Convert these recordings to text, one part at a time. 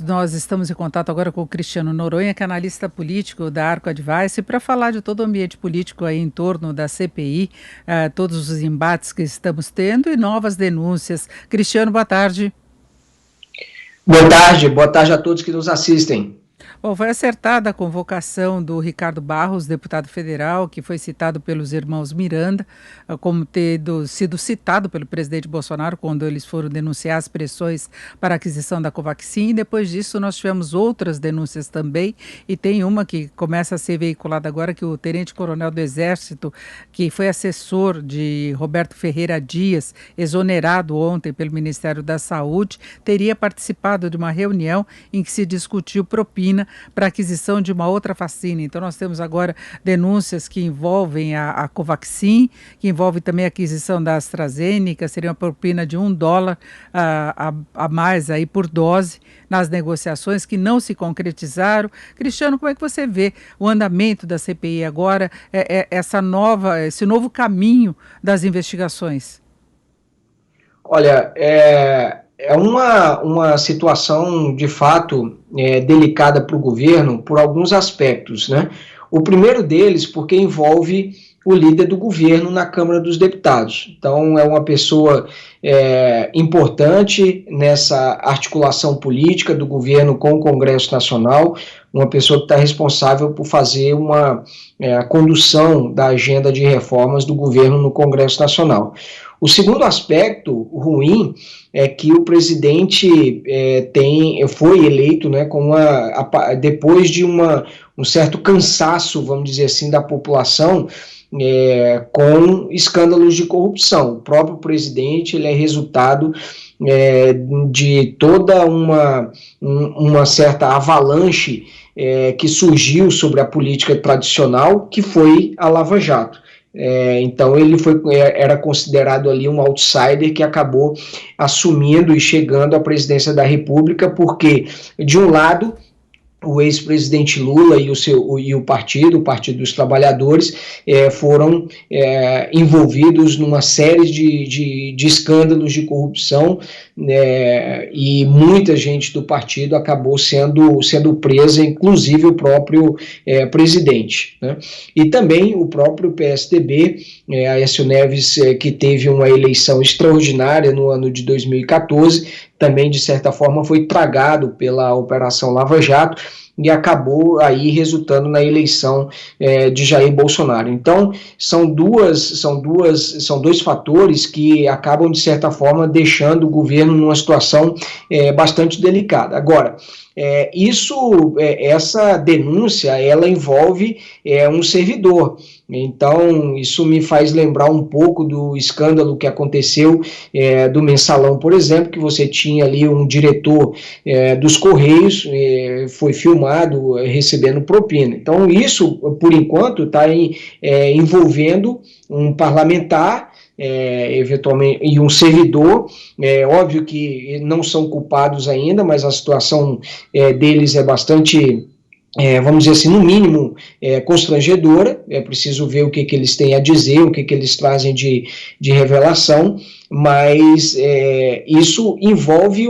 Nós estamos em contato agora com o Cristiano Noronha, que é analista político da Arco Advice, para falar de todo o ambiente político aí em torno da CPI, todos os embates que estamos tendo e novas denúncias. Cristiano, boa tarde. Boa tarde a todos que nos assistem. Bom, foi acertada a convocação do Ricardo Barros, deputado federal, que foi citado pelos irmãos Miranda, como tendo sido citado pelo presidente Bolsonaro quando eles foram denunciar as pressões para a aquisição da Covaxin. E depois disso nós tivemos outras denúncias também, e tem uma que começa a ser veiculada agora, que o tenente-coronel do Exército, que foi assessor de Roberto Ferreira Dias, exonerado ontem pelo Ministério da Saúde, teria participado de uma reunião em que se discutiu propina para aquisição de uma outra vacina. Então nós temos agora denúncias que envolvem a Covaxin, que envolve também a aquisição da AstraZeneca, seria uma propina de $1 a mais aí por dose nas negociações que não se concretizaram. Cristiano, como é que você vê o andamento da CPI agora, esse novo caminho das investigações? Olha, é uma situação, de fato, delicada para o governo por alguns aspectos, né? O primeiro deles, porque envolve o líder do governo na Câmara dos Deputados. Então, é uma pessoa importante nessa articulação política do governo com o Congresso Nacional, uma pessoa que está responsável por fazer a condução da agenda de reformas do governo no Congresso Nacional. O segundo aspecto ruim é que o presidente foi eleito, né, depois de um certo cansaço, vamos dizer assim, da população, com escândalos de corrupção. O próprio presidente ele é resultado de toda uma certa avalanche que surgiu sobre a política tradicional, que foi a Lava Jato. Então ele era considerado ali um outsider que acabou assumindo e chegando à presidência da República, porque, de um lado, o ex-presidente Lula e o Partido dos Trabalhadores foram envolvidos numa série de escândalos de corrupção, e muita gente do partido acabou sendo presa, inclusive o próprio presidente, né? E também o próprio PSDB, Aécio Neves, que teve uma eleição extraordinária no ano de 2014, também, de certa forma, foi tragado pela Operação Lava Jato e acabou aí resultando na eleição de Jair Bolsonaro. Então, são dois fatores que acabam, de certa forma, deixando o governo numa situação bastante delicada. Agora, essa denúncia, ela envolve um servidor. Então, isso me faz lembrar um pouco do escândalo que aconteceu do Mensalão, por exemplo, que você tinha ali um diretor dos Correios, foi filmado recebendo propina. Então, isso, por enquanto, está envolvendo um parlamentar, eventualmente, e um servidor. Óbvio que não são culpados ainda, mas a situação deles é bastante, vamos dizer assim, no mínimo constrangedora. É preciso ver o que eles têm a dizer, o que eles trazem de revelação, mas isso envolve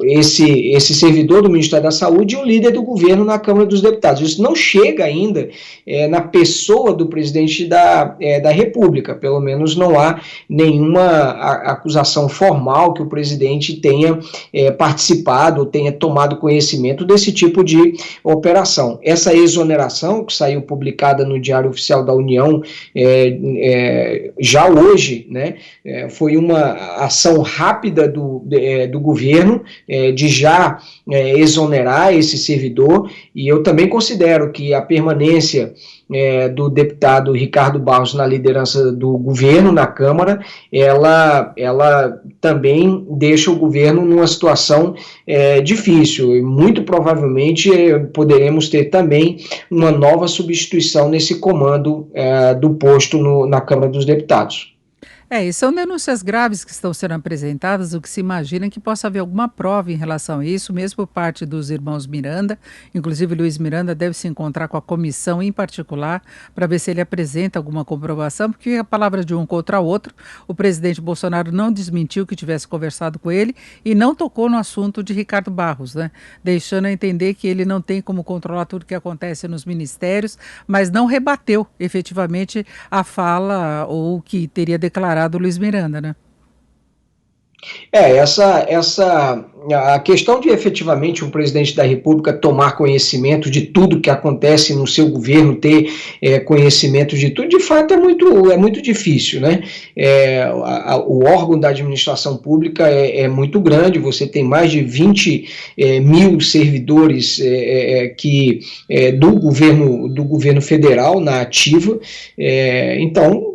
esse servidor do Ministério da Saúde e o líder do governo na Câmara dos Deputados. Isso não chega ainda na pessoa do presidente da República, pelo menos não há nenhuma acusação formal que o presidente tenha participado ou tenha tomado conhecimento desse tipo de operação. Essa exoneração, que saiu publicada no Diário Oficial da União já hoje, né, foi uma ação rápida do governo de já exonerar esse servidor, e eu também considero que a permanência do deputado Ricardo Barros na liderança do governo na Câmara, ela também deixa o governo numa situação difícil, e muito provavelmente poderemos ter também uma nova substituição nesse comando do posto na Câmara dos Deputados. E são denúncias graves que estão sendo apresentadas, o que se imagina que possa haver alguma prova em relação a isso, mesmo por parte dos irmãos Miranda. Inclusive, Luiz Miranda deve se encontrar com a comissão em particular para ver se ele apresenta alguma comprovação, porque a palavra de um contra o outro, o presidente Bolsonaro não desmentiu que tivesse conversado com ele e não tocou no assunto de Ricardo Barros, né? Deixando a entender que ele não tem como controlar tudo que acontece nos ministérios, mas não rebateu efetivamente a fala ou o que teria declarado do Luiz Miranda, né? A questão de efetivamente um presidente da República tomar conhecimento de tudo que acontece no seu governo, ter conhecimento de tudo, de fato é muito difícil, né? O órgão da administração pública é muito grande, você tem mais de 20 mil servidores do governo federal na ativa, então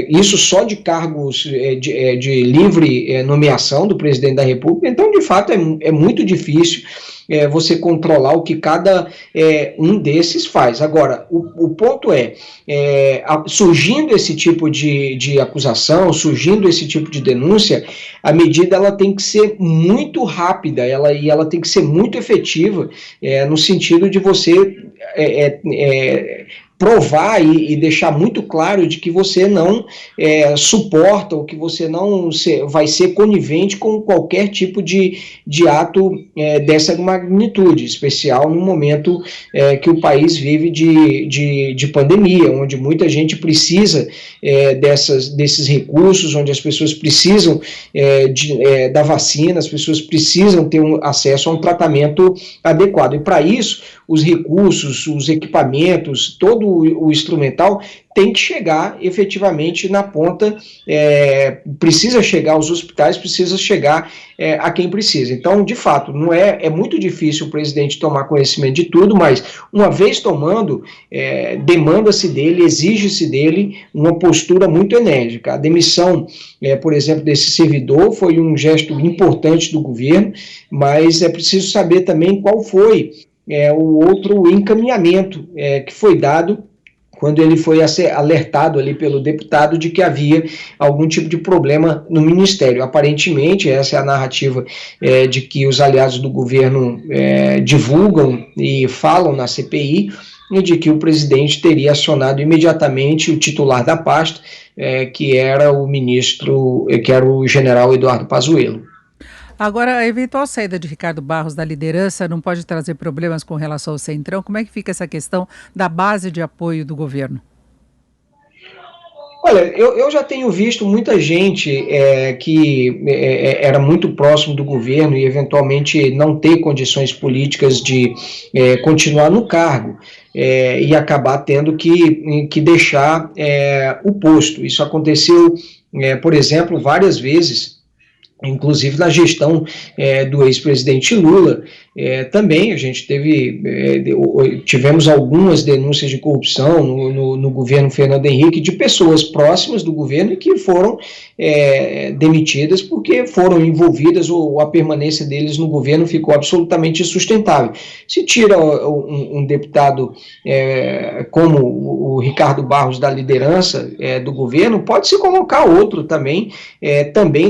isso só de cargos de livre nomeação do presidente da República, então de fato é muito difícil você controlar o que cada um desses faz. Agora, o ponto surgindo esse tipo de acusação, surgindo esse tipo de denúncia, a medida ela tem que ser muito rápida, ela tem que ser muito efetiva, no sentido de você provar e deixar muito claro de que você não suporta ou que você não vai ser conivente com qualquer tipo de ato dessa magnitude, especial no momento que o país vive de pandemia, onde muita gente precisa desses recursos, onde as pessoas precisam da vacina, as pessoas precisam ter acesso a um tratamento adequado. E para isso, os recursos, os equipamentos, todo o instrumental tem que chegar efetivamente na ponta, precisa chegar aos hospitais, precisa chegar a quem precisa. Então, de fato, não é muito difícil o presidente tomar conhecimento de tudo, mas uma vez tomando, demanda-se dele, exige-se dele uma postura muito enérgica. A demissão, por exemplo, desse servidor foi um gesto importante do governo, mas é preciso saber também qual foi o outro encaminhamento que foi dado quando ele foi alertado ali pelo deputado de que havia algum tipo de problema no ministério. Aparentemente, essa é a narrativa de que os aliados do governo divulgam e falam na CPI, e de que o presidente teria acionado imediatamente o titular da pasta, que era o general Eduardo Pazuello. Agora, a eventual saída de Ricardo Barros da liderança não pode trazer problemas com relação ao Centrão? Como é que fica essa questão da base de apoio do governo? Olha, eu já tenho visto muita gente que era muito próximo do governo e eventualmente não ter condições políticas de continuar no cargo e acabar tendo que deixar o posto. Isso aconteceu, por exemplo, várias vezes, inclusive na gestão do ex-presidente Lula. Também a gente tivemos algumas denúncias de corrupção no governo Fernando Henrique de pessoas próximas do governo que foram demitidas porque foram envolvidas ou a permanência deles no governo ficou absolutamente insustentável. Se tira um deputado como o Ricardo Barros da liderança do governo, pode-se colocar outro também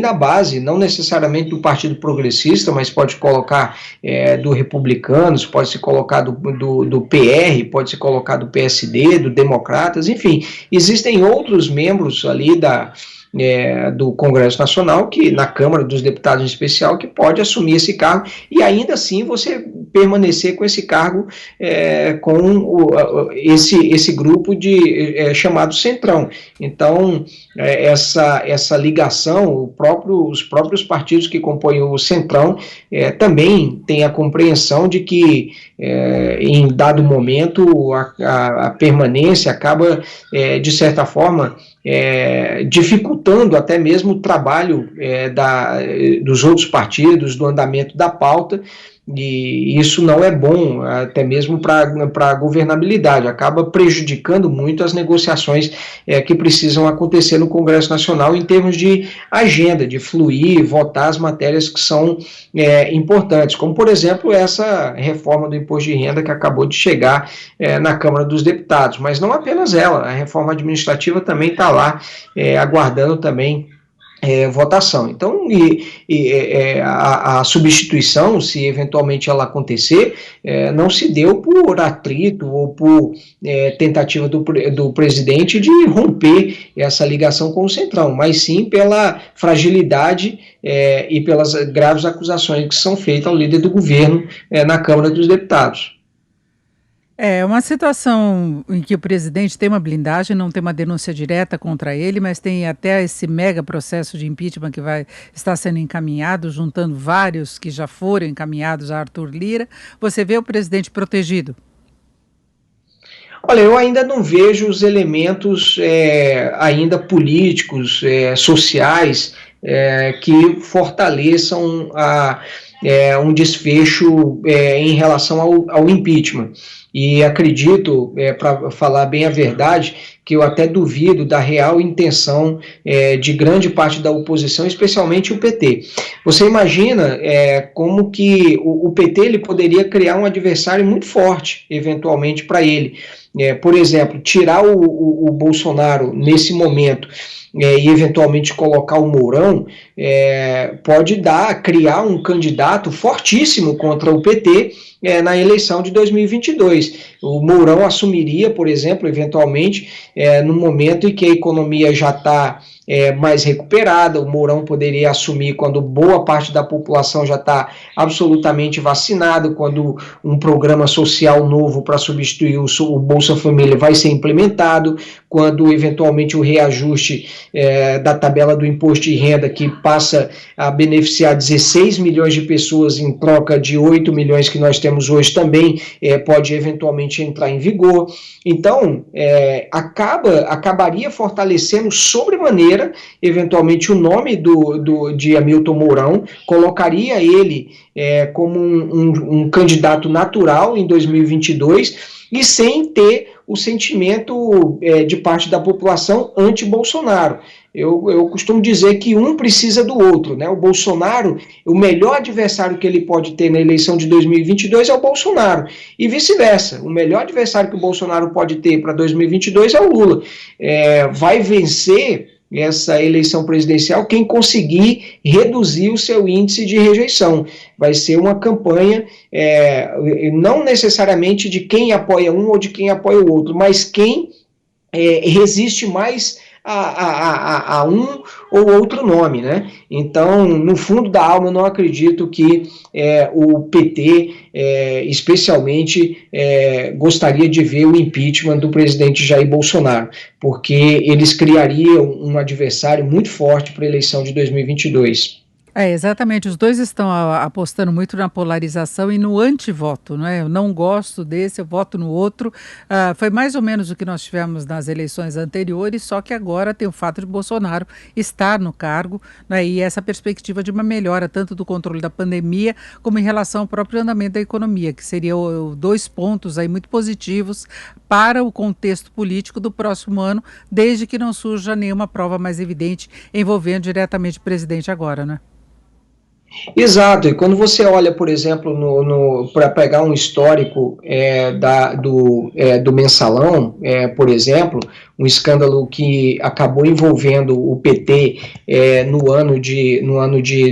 na base, não necessariamente do Partido Progressista, mas pode colocar do Republicanos, pode se colocar do PR, pode se colocar do PSD, do Democratas, enfim, existem outros membros ali do Congresso Nacional, que na Câmara dos Deputados em especial, que pode assumir esse cargo e ainda assim você permanecer com esse cargo com esse grupo chamado Centrão. Então, essa ligação, os próprios partidos que compõem o Centrão também têm a compreensão de que em dado momento a permanência acaba, de certa forma, dificultando até mesmo o trabalho dos outros partidos, do andamento da pauta, E isso não é bom, até mesmo para a governabilidade, acaba prejudicando muito as negociações que precisam acontecer no Congresso Nacional em termos de agenda, de fluir, votar as matérias que são importantes, como, por exemplo, essa reforma do imposto de renda que acabou de chegar na Câmara dos Deputados, mas não apenas ela, a reforma administrativa também está lá aguardando também votação. Então, a substituição, se eventualmente ela acontecer, não se deu por atrito ou por tentativa do presidente de romper essa ligação com o Centrão, mas sim pela fragilidade e pelas graves acusações que são feitas ao líder do governo na Câmara dos Deputados. É uma situação em que o presidente tem uma blindagem, não tem uma denúncia direta contra ele, mas tem até esse mega processo de impeachment que vai estar sendo encaminhado, juntando vários que já foram encaminhados a Arthur Lira. Você vê o presidente protegido? Olha, eu ainda não vejo os elementos ainda políticos, sociais, que fortaleçam um desfecho em relação ao impeachment. E acredito, para falar bem a verdade, que eu até duvido da real intenção de grande parte da oposição, especialmente o PT. Você imagina como que o PT ele poderia criar um adversário muito forte, eventualmente, para ele. Por exemplo, tirar o Bolsonaro nesse momento e eventualmente colocar o Mourão, pode criar um candidato fortíssimo contra o PT na eleição de 2022. O Mourão assumiria, por exemplo, eventualmente, no momento em que a economia já está mais recuperada, o Mourão poderia assumir quando boa parte da população já está absolutamente vacinada, quando um programa social novo para substituir o Bolsa Família vai ser implementado, quando eventualmente o reajuste da tabela do imposto de renda, que passa a beneficiar 16 milhões de pessoas em troca de 8 milhões que nós temos hoje, também pode eventualmente entrar em vigor. Então, acabaria fortalecendo sobremaneira, eventualmente, o nome de Hamilton Mourão, colocaria ele como um candidato natural em 2022 e sem ter o sentimento de parte da população anti-Bolsonaro. Eu costumo dizer que um precisa do outro, né? O Bolsonaro, o melhor adversário que ele pode ter na eleição de 2022 é o Bolsonaro, e vice-versa. O melhor adversário que o Bolsonaro pode ter para 2022 é o Lula. Vai vencer essa eleição presidencial quem conseguir reduzir o seu índice de rejeição. Vai ser uma campanha não necessariamente de quem apoia um ou de quem apoia o outro, mas quem resiste mais a um ou outro nome, né? Então, no fundo da alma, eu não acredito que o PT, especialmente, gostaria de ver o impeachment do presidente Jair Bolsonaro, porque eles criariam um adversário muito forte para a eleição de 2022. Exatamente, os dois estão apostando muito na polarização e no antivoto, não é? Eu não gosto desse, eu voto no outro. Foi mais ou menos o que nós tivemos nas eleições anteriores, só que agora tem o fato de Bolsonaro estar no cargo, né? E essa perspectiva de uma melhora tanto do controle da pandemia como em relação ao próprio andamento da economia, que seriam dois pontos aí muito positivos para o contexto político do próximo ano, desde que não surja nenhuma prova mais evidente envolvendo diretamente o presidente agora, né? Exato, e quando você olha, por exemplo, para pegar um histórico do Mensalão, por exemplo, um escândalo que acabou envolvendo o PT no ano de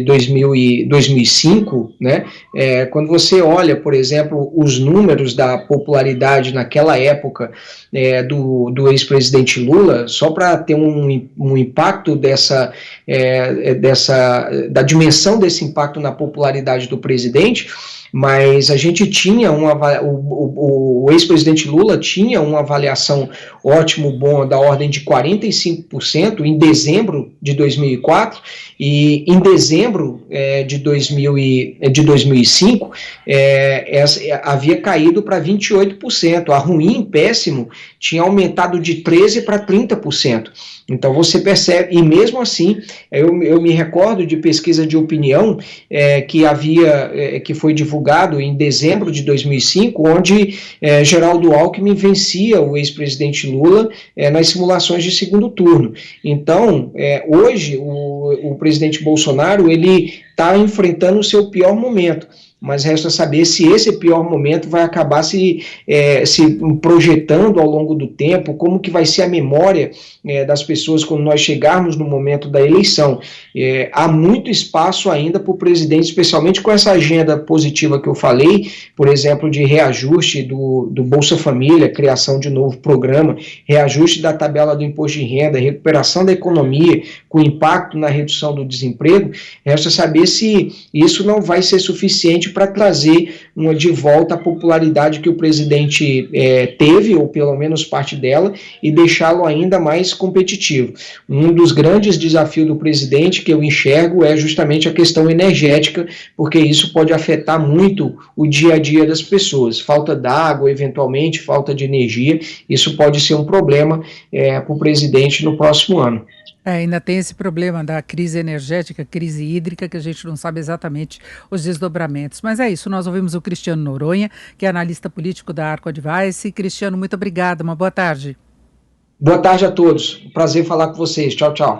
2005, né? Quando você olha, por exemplo, os números da popularidade naquela época do ex-presidente Lula, só para ter um impacto da dimensão desse impacto na popularidade do presidente, mas a gente tinha o ex-presidente Lula tinha uma avaliação ótimo, bom, da ordem de 45% em dezembro de 2004, e em dezembro de 2005 havia caído para 28%, a ruim, péssimo, tinha aumentado de 13% para 30%. Então você percebe, e mesmo assim, eu me recordo de pesquisa de opinião que foi divulgada divulgado em dezembro de 2005, onde Geraldo Alckmin vencia o ex-presidente Lula nas simulações de segundo turno. Então, hoje, o presidente Bolsonaro ele está enfrentando o seu pior momento, mas resta saber se esse pior momento vai acabar se projetando ao longo do tempo, como que vai ser a memória das pessoas quando nós chegarmos no momento da eleição. Há muito espaço ainda para o presidente, especialmente com essa agenda positiva que eu falei, por exemplo, de reajuste do Bolsa Família, criação de novo programa, reajuste da tabela do imposto de renda, recuperação da economia, com impacto na redução do desemprego. Resta saber se isso não vai ser suficiente para trazer de volta a popularidade que o presidente teve, ou pelo menos parte dela, e deixá-lo ainda mais competitivo. Um dos grandes desafios do presidente que eu enxergo é justamente a questão energética, porque isso pode afetar muito o dia a dia das pessoas. Falta d'água, eventualmente, falta de energia, isso pode ser um problema para o presidente no próximo ano. Ainda tem esse problema da crise energética, crise hídrica, que a gente não sabe exatamente os desdobramentos. Mas é isso, nós ouvimos o Cristiano Noronha, que é analista político da Arco Advice. Cristiano, muito obrigada, uma boa tarde. Boa tarde a todos, prazer falar com vocês, tchau, tchau.